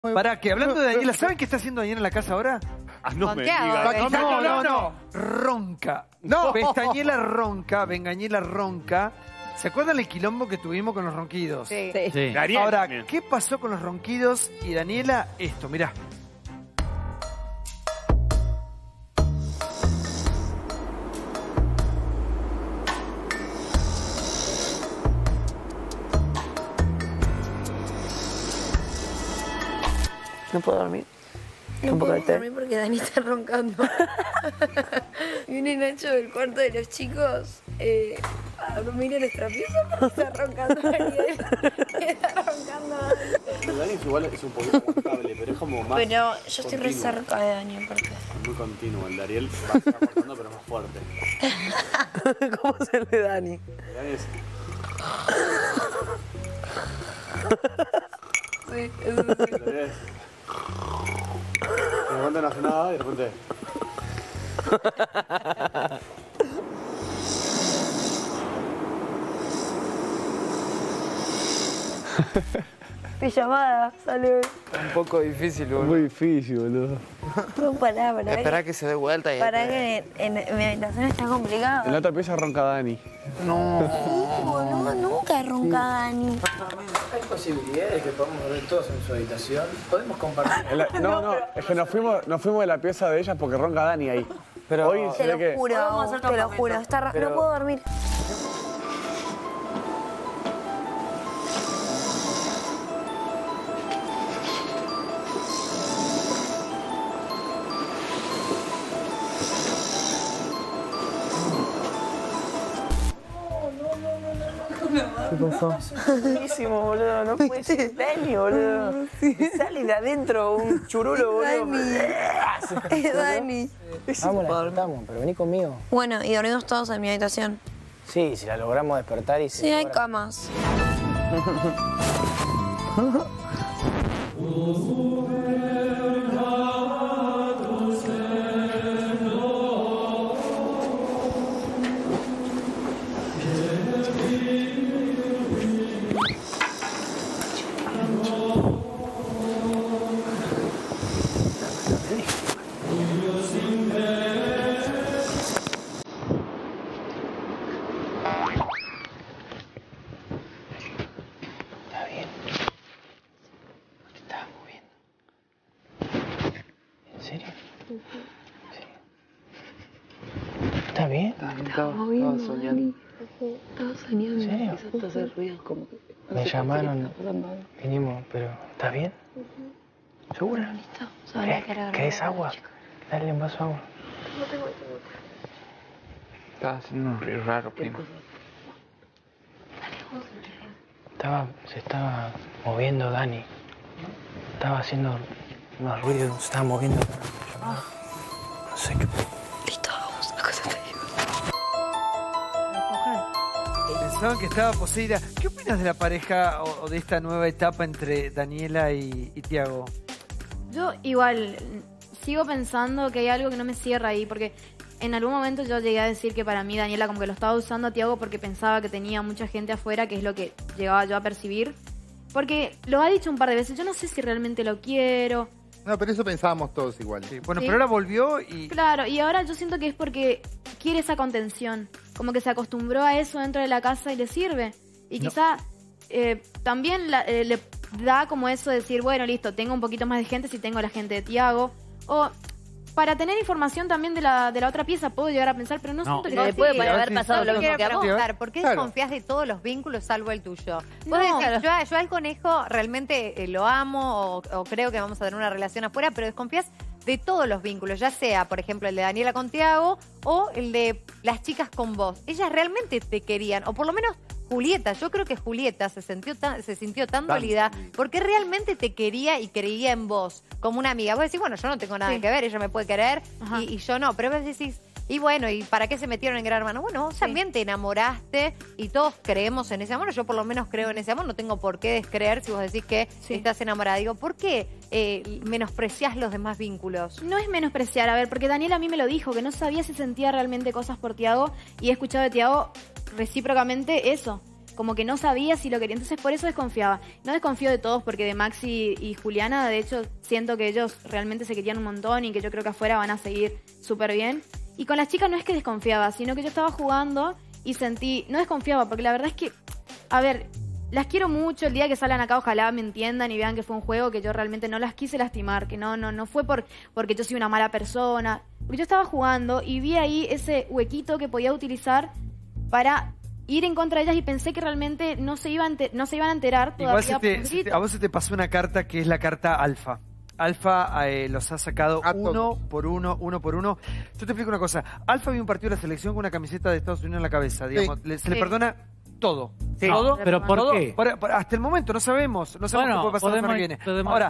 Pará, que hablando de Daniela, ¿saben qué está haciendo Daniela en la casa ahora? No me digas. No. Ronca. No. Pestañela ronca, Vengañela ronca. ¿Se acuerdan el quilombo que tuvimos con los ronquidos? Sí. Daniel Ahora, también. ¿qué pasó con los ronquidos y Daniela? Esto, mirá. No puedo dormir. No Un poco puedo de té. dormir porque Dani está roncando. Viene Nacho del cuarto de los chicos a dormir en nuestra pieza porque está roncando Daniel. Está roncando Dani. Dani igual es un poquito más estable, pero es como más. Pero yo estoy re continuo. cerca de Dani aparte. Muy continuo. El de Ariel va cortando, pero más fuerte. ¿Cómo es el de Dani? El Dani es. Sí, eso sí. El Dani es. De repente no hace nada y de repente. Pijamada, salud. Un poco difícil, boludo. Muy difícil, boludo. No, pará. Esperá que se dé vuelta y... Pará que en mi habitación está complicado. En la otra pieza ronca Dani. No. Sí, boludo, nunca ronca Dani. Hay posibilidades que podamos ver todos en su habitación. Podemos compartir. No, es que nos fuimos de la pieza de ellas porque ronca Dani ahí. Pero hoy se Te ve que. lo juro, te lo juro. No puedo dormir. ¿Qué pasó? Buenísimo, boludo. No puede ser Dani, boludo. Sale de adentro un churulo, boludo. Es Dani. Vamos, la despertamos, pero vení conmigo. Bueno, y dormimos todos en mi habitación. Sí, si la logramos despertar y se Sí, hay logra. camas. Está bien. No te estabas moviendo. ¿En serio? Sí. ¿Estás bien? Estaba soñando. Estaba soñando. ¿En serio? Empezó a hacer ruidos como que... Me llamaron, vinimos, pero ¿estás bien? ¿Segura? Listo. ¿Querés agua? Dale un vaso de agua. Estaba haciendo un ruido raro, primo. Se estaba moviendo Dani. Estaba haciendo unos ruidos, se estaba moviendo. No sé qué. Listo, vamos. Acostate. Pensaban que estaba poseída. ¿Qué opinas de la pareja o de esta nueva etapa entre Daniela y Tiago? Yo igual sigo pensando que hay algo que no me cierra ahí, porque en algún momento yo llegué a decir que para mí Daniela como que lo estaba usando a Tiago porque pensaba que tenía mucha gente afuera, que es lo que llegaba yo a percibir. Porque lo ha dicho un par de veces, yo no sé si realmente lo quiero. No, pero eso pensábamos todos igual. Sí, bueno, Sí. pero ahora volvió y... Claro, y ahora yo siento que es porque quiere esa contención, como que se acostumbró a eso dentro de la casa y le sirve. Y quizá también le da como eso de decir, bueno, listo, tengo un poquito más de gente si tengo a la gente de Tiago. O para tener información también de la otra pieza, puedo llegar a pensar, pero no siento que Le sea puede así. haber pasado lo mismo que a vos. preguntar, ¿Por qué Claro. desconfías de todos los vínculos salvo el tuyo? No. Vos decís, yo al conejo realmente lo amo o creo que vamos a tener una relación afuera, pero desconfías de todos los vínculos, ya sea, por ejemplo, el de Daniela con Tiago o el de las chicas con vos. Ellas realmente te querían, o por lo menos Julieta. Yo creo que Julieta se sintió tan dolida porque realmente te quería y creía en vos como una amiga. Vos decís, bueno, yo no tengo nada que ver, ella me puede querer y yo no. Pero vos decís, y bueno, ¿y para qué se metieron en Gran Hermano? Bueno, vos también te enamoraste y todos creemos en ese amor. Yo por lo menos creo en ese amor. No tengo por qué descreer si vos decís que estás enamorada. Digo, ¿por qué menospreciás los demás vínculos? No es menospreciar, a ver, porque Daniela a mí me lo dijo, que no sabía si sentía realmente cosas por Tiago y he escuchado de Tiago recíprocamente eso. como que no sabía si lo quería. Entonces por eso desconfiaba. No desconfío de todos porque de Maxi y Juliana, de hecho, siento que ellos realmente se querían un montón y que yo creo que afuera van a seguir súper bien. Y con las chicas no es que desconfiaba, sino que yo estaba jugando y sentí, no desconfiaba, porque la verdad es que, a ver, las quiero mucho. El día que salgan acá ojalá me entiendan y vean que fue un juego que yo realmente no las quise lastimar, que no fue porque yo soy una mala persona. Porque yo estaba jugando y vi ahí ese huequito que podía utilizar para ir en contra de ellas y pensé que realmente no se iban a enterar todavía. Igual a vos se te pasó una carta que es la carta alfa. Alfa los ha sacado uno por uno. Yo te explico una cosa. Alfa vio un partido de la selección con una camiseta de Estados Unidos en la cabeza. Digamos. Se le perdona todo. Sí. ¿Todo? ¿Pero por qué? Hasta el momento no sabemos. No sabemos qué puede pasar la semana que viene. Ahora,